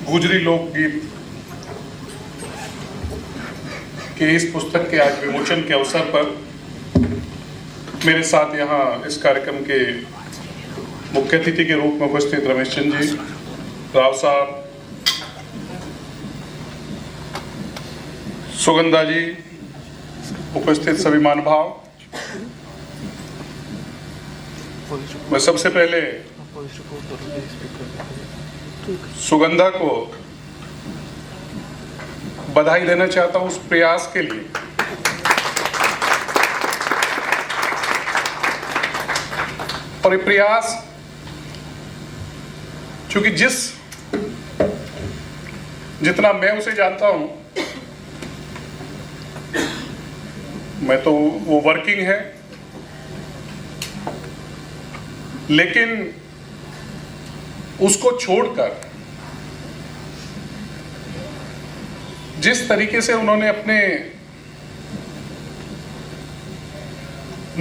गुजरी लोकगीत के इस पुस्तक के आज विमोचन के अवसर पर मेरे साथ यहाँ इस कार्यक्रम के मुख्य अतिथि के रूप में उपस्थित रमेश चंद जी, राव साहब, सुगंधा जी, उपस्थित सभी महानुभाव, मैं सबसे पहले सुगंधा को बधाई देना चाहता हूं उस प्रयास के लिए और ये प्रयास चूंकि जितना मैं उसे जानता हूं, मैं तो वो वर्किंग है, लेकिन उसको छोड़कर जिस तरीके से उन्होंने अपने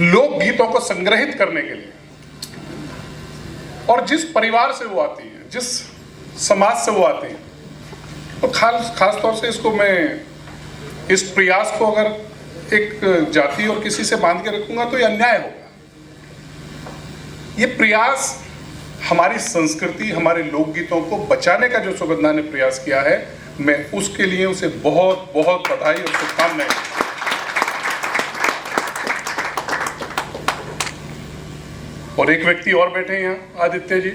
लोकगीतों को संग्रहित करने के लिए और जिस परिवार से वो आती है, जिस समाज से वो आते हैं, तो खास तौर से इसको मैं इस प्रयास को अगर एक जाति और किसी से बांध के रखूंगा तो ये अन्याय होगा। ये प्रयास हमारी संस्कृति, हमारे लोकगीतों को बचाने का जो सुगंधा ने प्रयास किया है, मैं उसके लिए उसे बहुत बहुत बधाई और शुभकामनाएं। और एक व्यक्ति और बैठे हैं यहाँ, आदित्य जी,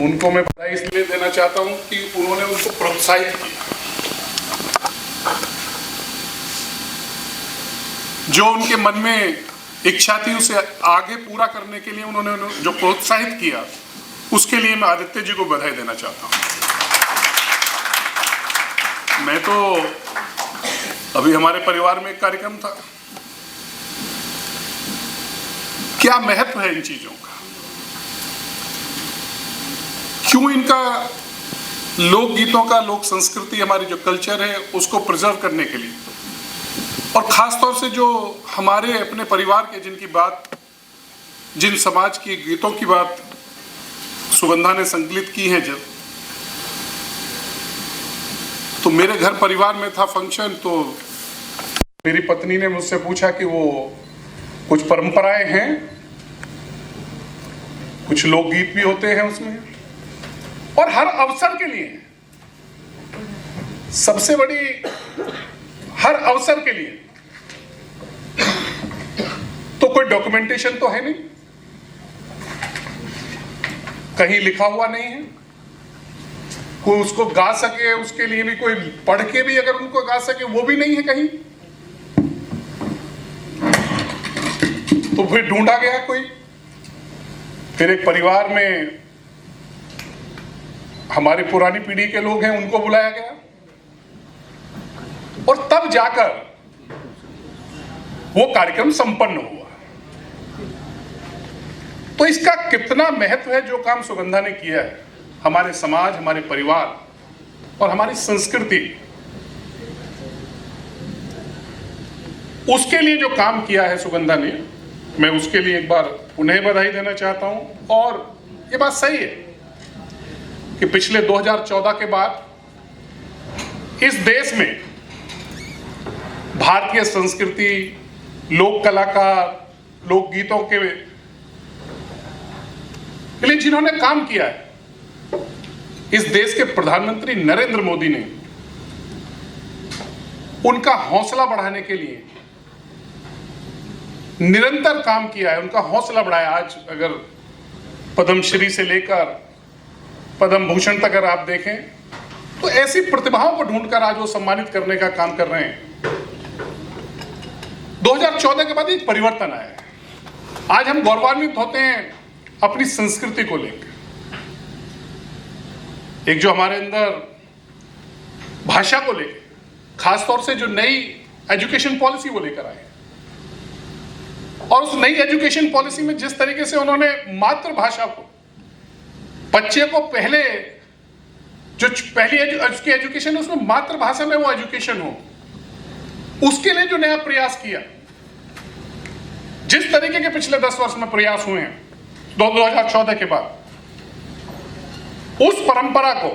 उनको मैं बधाई इसलिए देना चाहता हूं कि उन्होंने उनको प्रोत्साहित किया। जो उनके मन में इच्छा थी उसे आगे पूरा करने के लिए उन्होंने जो प्रोत्साहित किया, उसके लिए मैं आदित्य जी को बधाई देना चाहता हूं। मैं तो अभी हमारे परिवार में एक कार्यक्रम था, क्या महत्व है इन चीजों का, क्यों इनका लोकगीतों का, लोक संस्कृति, हमारी जो कल्चर है उसको प्रिजर्व करने के लिए, और खास तौर से जो हमारे अपने परिवार के जिनकी बात, जिन समाज की गीतों की बात सुगंधा ने संकलित की है, जब तो मेरे घर परिवार में था फंक्शन, तो मेरी पत्नी ने मुझसे पूछा कि वो कुछ परंपराएं हैं, कुछ लोकगीत भी होते हैं उसमें, और हर अवसर के लिए, सबसे बड़ी, हर अवसर के लिए तो कोई डॉक्यूमेंटेशन तो है नहीं, कहीं लिखा हुआ नहीं है, कोई उसको गा सके, उसके लिए भी कोई पढ़ के भी अगर उनको गा सके वो भी नहीं है कहीं, तो फिर ढूंढा गया कोई, फिर एक परिवार में हमारी पुरानी पीढ़ी के लोग हैं, उनको बुलाया गया, और तब जाकर वो कार्यक्रम संपन्न हुआ। तो इसका कितना महत्व है जो काम सुगंधा ने किया है हमारे समाज, हमारे परिवार और हमारी संस्कृति, उसके लिए जो काम किया है सुगंधा ने, मैं उसके लिए एक बार उन्हें बधाई देना चाहता हूं। और ये बात सही है कि पिछले 2014 के बाद इस देश में भारतीय संस्कृति, लोक कलाकार, लोकगीतों के लिए जिन्होंने काम किया है, इस देश के प्रधानमंत्री नरेंद्र मोदी ने उनका हौसला बढ़ाने के लिए निरंतर काम किया है, उनका हौसला बढ़ाया। आज अगर पद्मश्री से लेकर पद्म भूषण तक अगर आप देखें, तो ऐसी प्रतिभाओं को ढूंढकर आज वो सम्मानित करने का काम कर रहे हैं। 2014 के बाद एक परिवर्तन आया है। आज हम गौरवान्वित होते हैं अपनी संस्कृति को लेकर, एक जो हमारे अंदर भाषा को लेकर, खासतौर से जो नई एजुकेशन पॉलिसी वो लेकर आए, और उस नई एजुकेशन पॉलिसी में जिस तरीके से उन्होंने मातृभाषा को, बच्चे को पहले जो पहली उसकी एजुकेशन है उसमें मातृभाषा में वो एजुकेशन हो, उसके लिए जो नया प्रयास किया, जिस तरीके के पिछले 10 वर्ष में प्रयास हुए हैं 2014 के बाद, उस परंपरा को,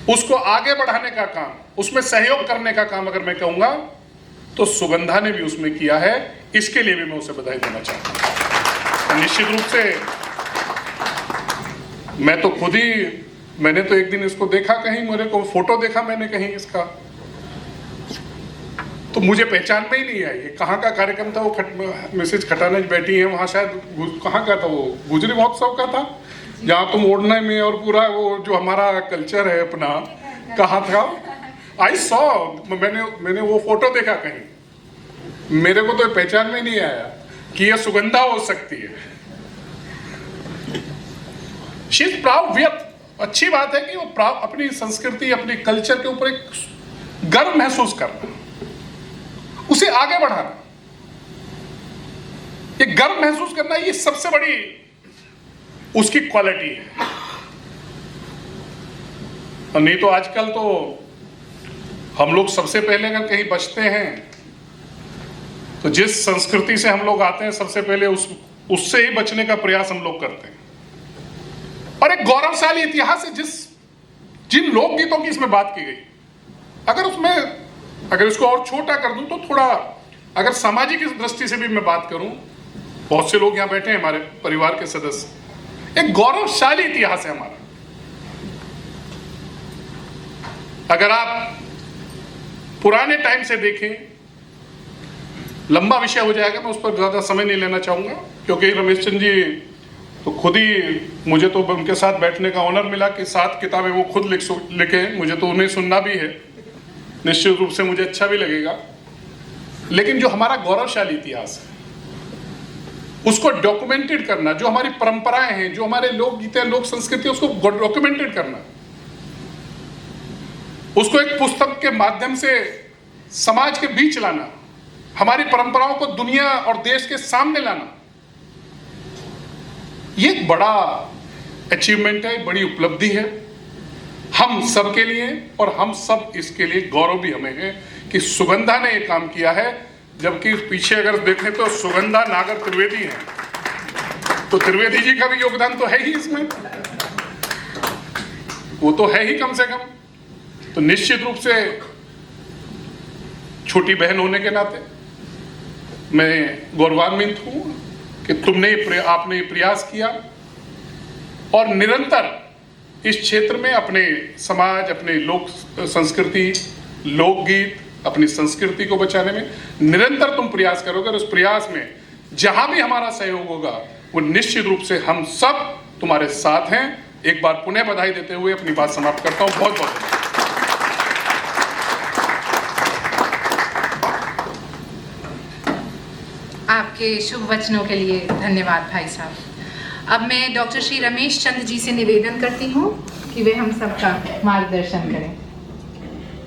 उसको आगे बढ़ाने का काम, उसमें सहयोग करने का काम अगर मैं कहूंगा तो सुगंधा ने भी उसमें किया है। इसके लिए भी मैं उसे बधाई देना चाहता हूं। निश्चित रूप से मैं तो खुद ही, मैंने तो एक दिन इसको देखा कहीं, मेरे को फोटो देखा मैंने कहीं इसका, तो मुझे पहचान में ही नहीं आई। ये कहाँ का कार्यक्रम था? वो मिसेज खटाना बैठी है वहाँ, शायद कहाँ का था वो, गुजरी महोत्सव का था, जहाँ तुम ओढ़ने में और पूरा वो जो हमारा कल्चर है अपना, कहाँ था? आई सॉ, मैंने वो फोटो देखा कहीं, मेरे को तो पहचान में नहीं आया कि ये सुगंधा हो सकती है। She is proud. अच्छी बात है कि वो प्राउड, अपनी संस्कृति, अपनी कल्चर के ऊपर एक गर्व महसूस करना, उसे आगे बढ़ाना, ये गर्व महसूस करना, ये सबसे बड़ी उसकी क्वालिटी है। और नहीं तो आजकल तो हम लोग सबसे पहले अगर कहीं बचते हैं तो जिस संस्कृति से हम लोग आते हैं सबसे पहले उससे ही बचने का प्रयास हम लोग करते हैं। और एक गौरवशाली इतिहास है जिन लोकगीतों की इसमें बात की गई, अगर इसको और छोटा कर दूं तो थोड़ा, अगर सामाजिक दृष्टि से भी मैं बात करूं, बहुत से लोग यहां बैठे हैं हमारे परिवार के सदस्य, एक गौरवशाली इतिहास है हमारा। अगर आप पुराने टाइम से देखें, लंबा विषय हो जाएगा, मैं उस पर ज्यादा समय नहीं लेना चाहूंगा, क्योंकि रमेश चंद्र जी तो खुद ही, मुझे तो उनके साथ बैठने का ऑनर मिला कि 7 किताबें वो खुद लिखे, मुझे तो उन्हें सुनना भी है, निश्चित रूप से मुझे अच्छा भी लगेगा। लेकिन जो हमारा गौरवशाली इतिहास है उसको डॉक्यूमेंटेड करना, जो हमारी परंपराएं हैं, जो हमारे लोकगीत हैं, लोक संस्कृति, उसको डॉक्यूमेंटेड करना, उसको एक पुस्तक के माध्यम से समाज के बीच लाना, हमारी परंपराओं को दुनिया और देश के सामने लाना, ये एक बड़ा अचीवमेंट है, बड़ी उपलब्धि है हम सब के लिए, और हम सब इसके लिए गौरव भी हमें है कि सुगंधा ने ये काम किया है। जबकि पीछे अगर देखें तो सुगंधा नागर त्रिवेदी है, तो त्रिवेदी जी का भी योगदान तो है ही इसमें, वो तो है ही कम से कम। तो निश्चित रूप से छोटी बहन होने के नाते मैं गौरवान्वित हूं कि आपने प्रयास किया और निरंतर इस क्षेत्र में अपने समाज, अपने लोक संस्कृति, लोकगीत, अपनी संस्कृति को बचाने में निरंतर तुम प्रयास करोगे। और उस प्रयास में जहां भी हमारा सहयोग होगा वो निश्चित रूप से हम सब तुम्हारे साथ हैं। एक बार पुनः बधाई देते हुए अपनी बात समाप्त करता हूं। बहुत बहुत आपके शुभ वचनों के लिए धन्यवाद भाई साहब। अब मैं डॉक्टर श्री रमेश चंद्र जी से निवेदन करती हूँ कि वे हम सबका मार्गदर्शन करें।